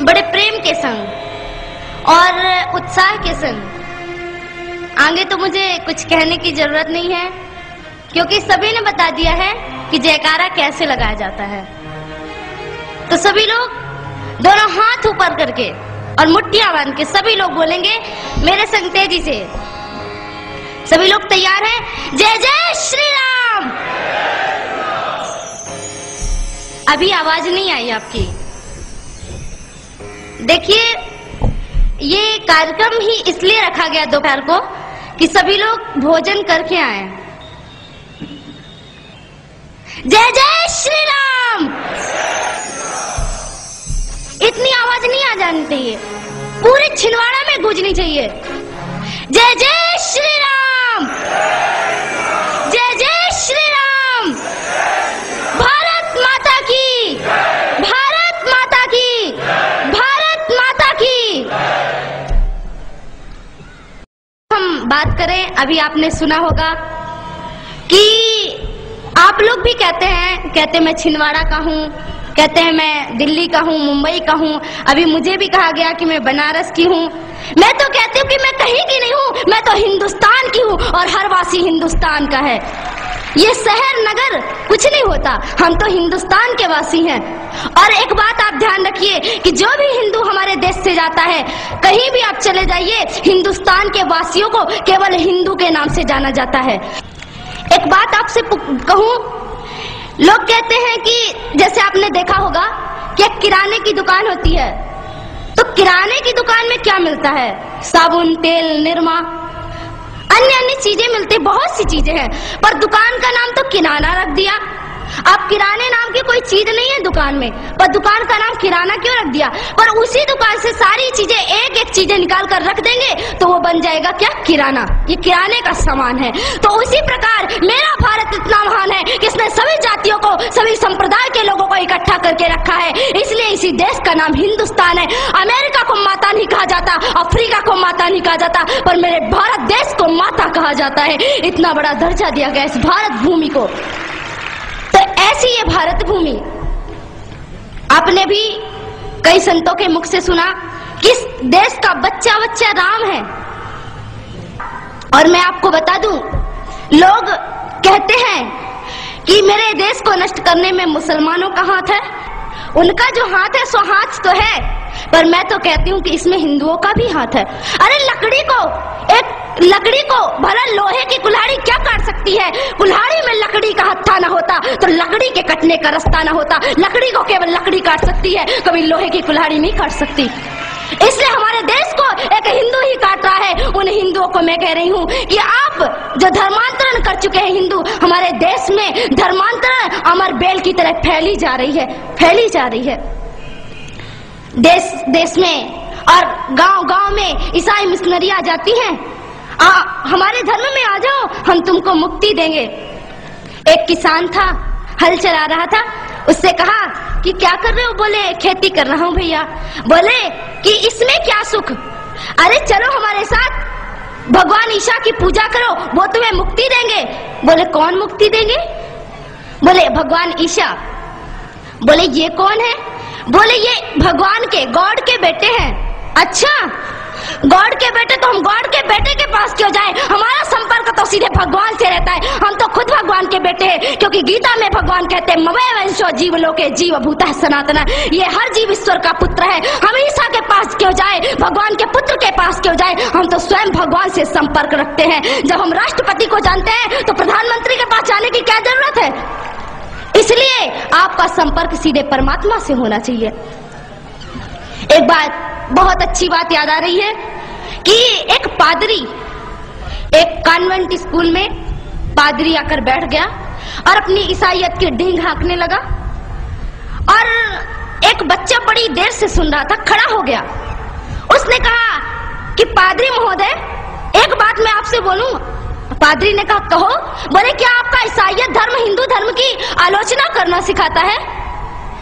बड़े प्रेम के संग और उत्साह के संग। आगे तो मुझे कुछ कहने की जरूरत नहीं है, क्योंकि सभी ने बता दिया है कि जयकारा कैसे लगाया जाता है। तो सभी लोग दोनों हाथ ऊपर करके और मुट्ठियां बांध के सभी लोग बोलेंगे मेरे संग तेजी से। सभी लोग तैयार हैं? जय जय श्री राम। अभी आवाज नहीं आई आपकी। देखिए, ये कार्यक्रम ही इसलिए रखा गया दोपहर को कि सभी लोग भोजन करके आए। जय जय श्री राम। इतनी आवाज नहीं आ जानी चाहिए, पूरे छिंदवाड़ा में गूंजनी चाहिए। जय जय श्री राम, जय जय श्री राम। भारत माता की, भारत माता की, भारत माता की। हम बात करें, अभी आपने सुना होगा कि आप लोग भी कहते मैं छिंदवाड़ा का हूँ, कहते हैं मैं दिल्ली का हूँ, मुंबई का हूँ। अभी मुझे भी कहा गया कि मैं बनारस की हूँ। मैं तो कहती हूँ कि मैं कहीं की नहीं हूँ, मैं तो हिंदुस्तान की हूँ और हर वासी हिंदुस्तान का है। ये शहर नगर कुछ नहीं होता, हम तो हिंदुस्तान के वासी हैं। और एक बात आप ध्यान रखिए कि जो भी हिंदू हमारे देश से जाता है, कहीं भी आप चले जाइए, हिंदुस्तान के वासियों को केवल हिंदू के नाम से जाना जाता है। एक बात आपसे कहूँ, लोग कहते हैं कि जैसे आपने देखा होगा कि एक किराने की दुकान होती है, तो किराने की दुकान में क्या मिलता है? साबुन, तेल, निरमा, अन्य अन्य चीजें मिलती, बहुत सी चीजें हैं, पर दुकान का नाम तो किराना रख दिया। आप किराने नाम की कोई चीज नहीं है दुकान में, पर दुकान का नाम किराना क्यों रख दिया? पर उसी दुकान से सारी चीजें एक एक चीजें निकाल कर रख देंगे तो वो बन जाएगा क्या? किराना। ये किराने का सामान है। तो उसी प्रकार मेरा भारत इतना महान है कि इसने सभी जातियों को, सभी संप्रदाय के लोगों को इकट्ठा करके रखा है। इसलिए इसी देश का नाम हिंदुस्तान है। अमेरिका को माता नहीं कहा जाता, अफ्रीका को माता नहीं कहा जाता, पर मेरे भारत देश को माता कहा जाता है। इतना बड़ा दर्जा दिया गया इस भारत भूमि को। तो ऐसी ये भारत भूमि, आपने भी कई संतों के मुख से सुना कि इस देश का बच्चा बच्चा राम है। और मैं आपको बता दूं, लोग कहते हैं कि मेरे देश को नष्ट करने में मुसलमानों का हाथ है। उनका जो हाथ है सो हाथ तो है, पर मैं तो कहती हूँ कि इसमें हिंदुओं का भी हाथ है। अरे लकड़ी को भला लोहे की कुल्हाड़ी क्या काट सकती है? कुल्हाड़ी में लकड़ी का हत्था न होता तो लकड़ी के कटने का रास्ता न होता। लकड़ी को केवल लकड़ी काट सकती है, कभी लोहे की कुल्हाड़ी नहीं काट सकती। इसलिए हमारे देश को एक हिंदू ही काट रहा है। उन हिंदुओं को मैं कह रही हूँ कि आप जो धर्मांतरण कर चुके हैं हिंदू, हमारे देश में धर्मांतरण अमर बेल की तरह फैली जा रही है, फैली जा रही है। देश देश में और गांव गांव में ईसाई मिशनरी आ जाती हैं, हमारे धर्म में आ जाओ, हम तुमको मुक्ति देंगे। एक किसान था, हल चला रहा था, उससे कहा कि क्या कर रहे हो? बोले खेती कर रहा हूँ भैया। बोले कि इसमें क्या सुख? अरे चलो हमारे साथ, भगवान ईशा की पूजा करो, वो तुम्हें मुक्ति देंगे। बोले कौन मुक्ति देंगे? बोले भगवान ईशा। बोले ये कौन है? बोले ये भगवान के, गॉड के बेटे हैं। अच्छा, गॉड के बेटे, तो हम गॉड के बेटे के पास क्यों जाएं? हमारा संपर्क तो सीधे भगवान से रहता है। हम तो खुद भगवान के बेटे हैं, क्योंकि गीता में भगवान कहते हैं ममैव वंशो जीवलोके जीव भूतः सनातन। ये हर जीव ईश्वर का पुत्र है। हम ईसा के पास क्यों जाए? भगवान के पुत्र के पास क्यों जाए? हम तो स्वयं भगवान से संपर्क रखते हैं। जब हम राष्ट्रपति को जानते हैं तो प्रधानमंत्री के पास जाने की क्या जरूरत है? इसलिए आपका संपर्क सीधे परमात्मा से होना चाहिए। एक बात, बहुत अच्छी बात याद आ रही है कि एक पादरी, एक कॉन्वेंट स्कूल में पादरी आकर बैठ गया और अपनी ईसाइयत की डींग हाँकने लगा। और एक बच्चा बड़ी देर से सुन रहा था, खड़ा हो गया। उसने कहा कि पादरी महोदय, एक बात मैं आपसे बोलूं। पादरी ने कहा कहो। बोले क्या आपका ईसाइयत धर्म हिंदू धर्म की आलोचना करना सिखाता है?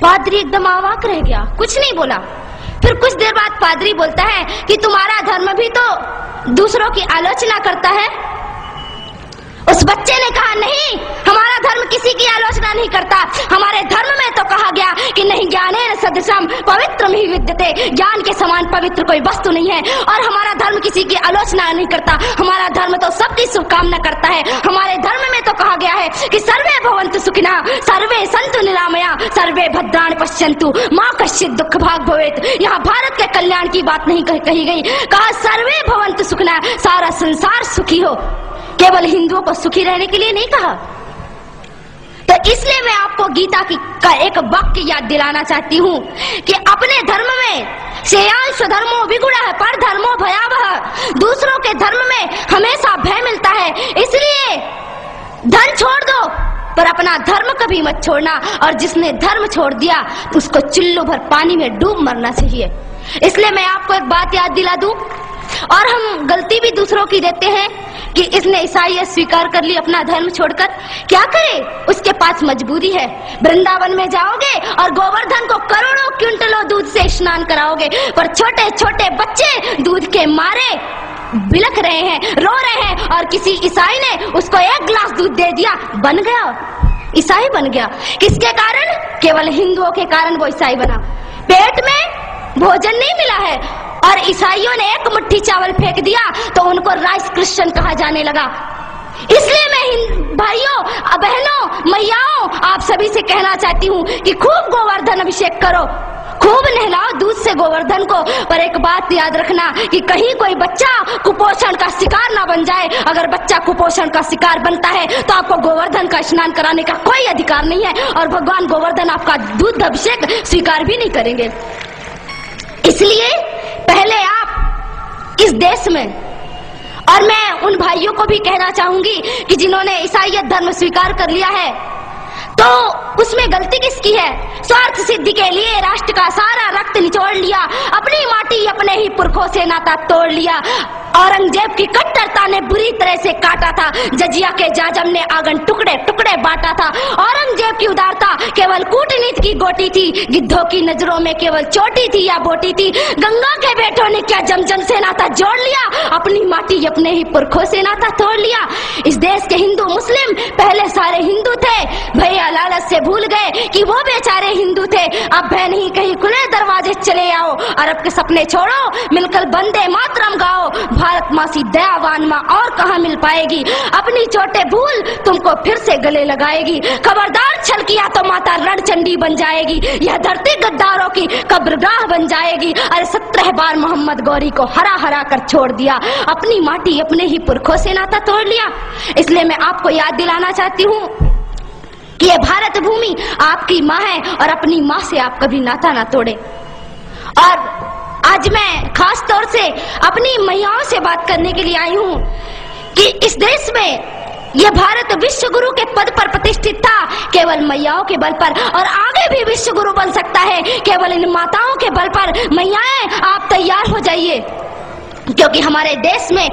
पादरी एकदम अवाक रह गया, कुछ नहीं बोला। फिर कुछ देर बाद पादरी बोलता है कि तुम्हारा धर्म भी तो दूसरों की आलोचना करता है। उस बच्चे ने कहा, नहीं, हमारा धर्म किसी की आलोचना नहीं करता। हमारे धर्म में तो कहा गया कि नहीं ज्ञानेन सदृशम पवित्रम हि विद्यते, ज्ञान के समान पवित्र कोई वस्तु नहीं है। और हमारा धर्म किसी की आलोचना नहीं करता, हमारा धर्म तो सबकी शुभकामना करता है। हमारे धर्म में तो कहा गया है कि सर्वे भवन्तु सुखिनः, सर्वे सन्तु निरामया, सर्वे भद्राणि पश्यन्तु, मा कश्चित् दुःख भाग् भवेत्। यहाँ भारत के कल्याण की बात नहीं कही गई, कहा सर्वे भवन्तु सुखिनः, सारा संसार सुखी हो। केवल हिंदुओं को सुखी रहने के लिए नहीं कहा। तो इसलिए मैं आपको गीता का एक वाक्य याद दिलाना चाहती हूँ कि अपने धर्म में श्रेयांश स्वधर्मो विगुणः पर धर्मो भयावह, दूसरों के धर्म में हमेशा भय मिलता है। इसलिए धन छोड़ दो पर अपना धर्म कभी मत छोड़ना, और जिसने धर्म छोड़ दिया उसको चुल्लू भर पानी में डूब मरना चाहिए। इसलिए मैं आपको एक बात याद दिला दूं, और हम गलती भी दूसरों की देते हैं कि इसने ईसाईयत स्वीकार कर ली अपना धर्म छोड़कर, क्या करे, उसके पास मजबूरी है। वृंदावन में जाओगे और गोवर्धन को करोड़ों क्विंटलों दूध से स्नान कराओगे, पर छोटे छोटे बच्चे दूध के मारे बिलख रहे हैं, रो रहे हैं, और किसी ईसाई ने उसको 1 गिलास दूध दे दिया, बन गया, ईसाई बन गया। किसके कारण? केवल हिंदुओं के कारण वो ईसाई बना। पेट में भोजन नहीं मिला है और ईसाइयों ने 1 मुट्ठी चावल फेंक दिया तो उनको राइस क्रिश्चियन कहा जाने लगा। इसलिए मैं भाइयों, बहनों, मैयाओं, आप सभी से कहना चाहती हूँ कि खूब गोवर्धन अभिषेक करो, खूब नहलाओ दूध से गोवर्धन को, पर एक बात याद रखना कि कहीं कोई बच्चा कुपोषण का शिकार ना बन जाए। अगर बच्चा कुपोषण का शिकार बनता है तो आपको गोवर्धन का स्नान कराने का कोई अधिकार नहीं है, और भगवान गोवर्धन आपका दूध अभिषेक स्वीकार भी नहीं करेंगे। इसलिए पहले आप इस देश में, और मैं उन भाइयों को भी कहना चाहूंगी कि जिन्होंने ईसाईयत धर्म स्वीकार कर लिया है, तो उसमें गलती किसकी है? स्वार्थ सिद्धि के लिए राष्ट्र का सारा रक्त निचोड़ लिया, अपनी माटी अपने ही पुरखों से नाता तोड़ लिया। औरंगजेब की कट्टरता ने बुरी तरह से काटा था, जजिया के जाजम ने आंगन टुकड़े टुकड़े बांटा था। औरंगजेब की उदारता केवल कूटनीति की गोटी थी, गिद्धों की नजरों में केवल चोटी थी या बोटी थी। गंगा के बेटों ने क्या जमजम से नाता जोड़ लिया, अपनी माटी अपने ही पुरखों से नाता तोड़ लिया। इस देश के हिंदू मुस्लिम पहले सारे हिंदू थे, भैया लालच से भूल गए कि वो बेचारे हिंदू थे। अब भय नहीं, कहीं खुले दरवाजे चले आओ, अरब के सपने छोड़ो, मिलकर वंदे मातरम गाओ। भारत माँ सी दयावान माँ और कहाँ मिल पाएगी, अपनी चोटे भूल तुमको फिर से गले लगाएगी। खबरदार छल किया तो माता रणचंडी बन जाएगी, यह धरती गद्दारों की कब्रगाह बन जाएगी। अरे 17 बार मोहम्मद गौरी को हरा हरा कर छोड़ दिया, अपनी माटी अपने ही पुरखों से नाता तोड़ लिया। इसलिए मैं आपको याद दिलाना चाहती हूँ कि ये भारत भूमि आपकी माँ है, और अपनी माँ से आप कभी नाता ना तोड़े। और आज मैं खास तौर से अपनी मैयाओं से बात करने के लिए आई हूँ कि इस देश में यह भारत विश्व गुरु के पद पर प्रतिष्ठित था केवल मैयाओं के बल पर, और आगे भी विश्व गुरु बन सकता है केवल इन माताओं के बल पर। मैयाएं, आप तैयार हो जाइए, क्योंकि हमारे देश में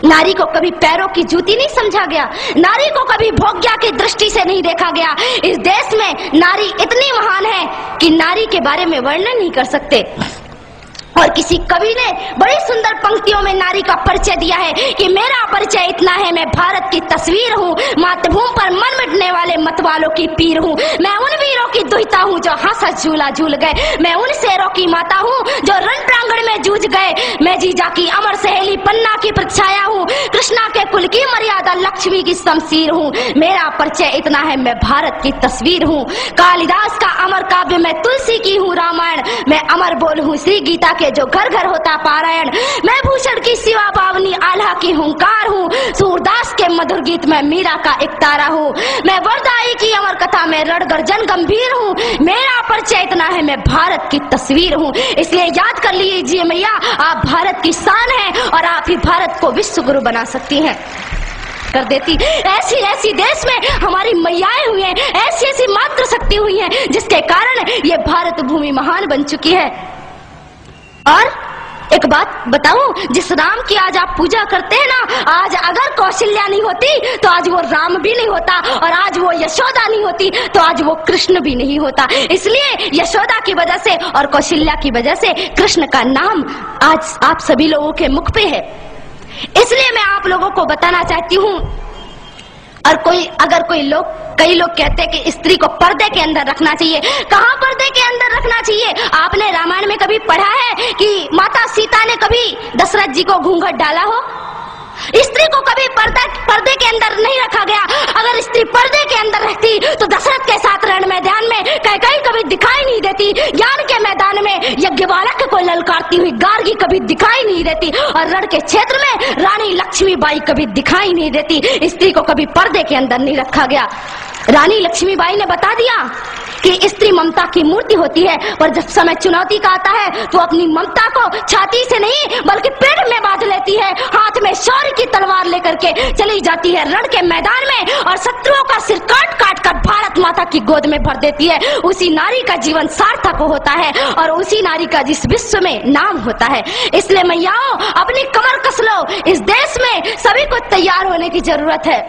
नारी को कभी पैरों की जूती नहीं समझा गया, नारी को कभी भोग्या की दृष्टि से नहीं देखा गया। इस देश में नारी इतनी महान है कि नारी के बारे में वर्णन नहीं कर सकते। और किसी कवि ने बड़ी सुंदर पंक्तियों में नारी का परिचय दिया है कि मेरा परिचय इतना है, मैं भारत की तस्वीर हूँ, मातृभूमि पर मन मिटने वाले मतवालों की पीर हूँ। मैं उन वीरों की दुहिता हूँ जो हंस झूला झूल गए, मैं उन शेरों की माता हूँ जो रण प्रांगण में जूझ गए। मैं जीजा की अमर सहेली पन्ना की प्रछाया हूँ, कृष्णा के कुल की मर्यादा लक्ष्मी की शमशीर हूँ। मेरा परिचय इतना है, मैं भारत की तस्वीर हूँ। कालिदास का अमर काव्य मैं तुलसी की हूँ रामायण, मैं अमर बोल हूँ श्री गीता के जो घर घर होता पारायण। मैं भूषण की सिवा पावनी आल्हा की हुंकार हूँ, सूरदास के मधुर गीत में मीरा का एक तारा हूँ। मैं वरदाई की अमर कथा में रण गर्जन गंभीर हूँ। मेरा परिचय इतना है, मैं भारत की तस्वीर हूँ। इसलिए याद कर लीजिए मैया, आप भारत की शान है और आप ही भारत को विश्व गुरु बना सकती हैं, कर देती। ऐसी ऐसी देश में हमारी मैयाएं हुई हैं, ऐसी ऐसी मातृ शक्ति हुई है जिसके कारण ये भारत भूमि महान बन चुकी है। और एक बात बताऊं, जिस राम की आज आप पूजा करते हैं ना, आज अगर कौशल्या नहीं होती तो आज वो राम भी नहीं होता, और आज वो यशोदा नहीं होती तो आज वो कृष्ण भी नहीं होता। इसलिए यशोदा की वजह से और कौशल्या की वजह से कृष्ण का नाम आज आप सभी लोगों के मुख पे है। इसलिए मैं आप लोगों को बताना चाहती हूँ। और कई लोग कहते हैं कि स्त्री को पर्दे के अंदर रखना चाहिए। कहाँ पर्दे के अंदर रखना चाहिए? आपने रामायण में कभी पढ़ा है कि माता सीता ने कभी दशरथ जी को घूंघट डाला हो? स्त्री को कभी पर्दे के अंदर नहीं रखा गया। अगर स्त्री पर्दे के अंदर रहती तो दशरथ के साथ रण मैदान में कैकेयी कभी दिखाई नहीं देती। ज्ञान के मैदान में यज्ञवालक को ललकारती हुई गार्गी कभी दिखाई नहीं देती। और रण के क्षेत्र में रानी लक्ष्मीबाई कभी दिखाई नहीं देती। स्त्री को कभी पर्दे के अंदर नहीं रखा गया। रानी लक्ष्मीबाई ने बता दिया कि स्त्री ममता की मूर्ति होती है, पर जब समय चुनौती का आता है तो अपनी ममता को छाती से नहीं बल्कि पेट में बांध लेती है। हाथ में शौर्य की तलवार लेकर के चली जाती है रण के मैदान में और शत्रुओं का सिर काट काट कर भारत माता की गोद में भर देती है। उसी नारी का जीवन सार्थक होता है और उसी नारी का जिस विश्व में नाम होता है। इसलिए मैयाओं, अपनी कमर कस लो। इस देश में सभी को तैयार होने की जरूरत है।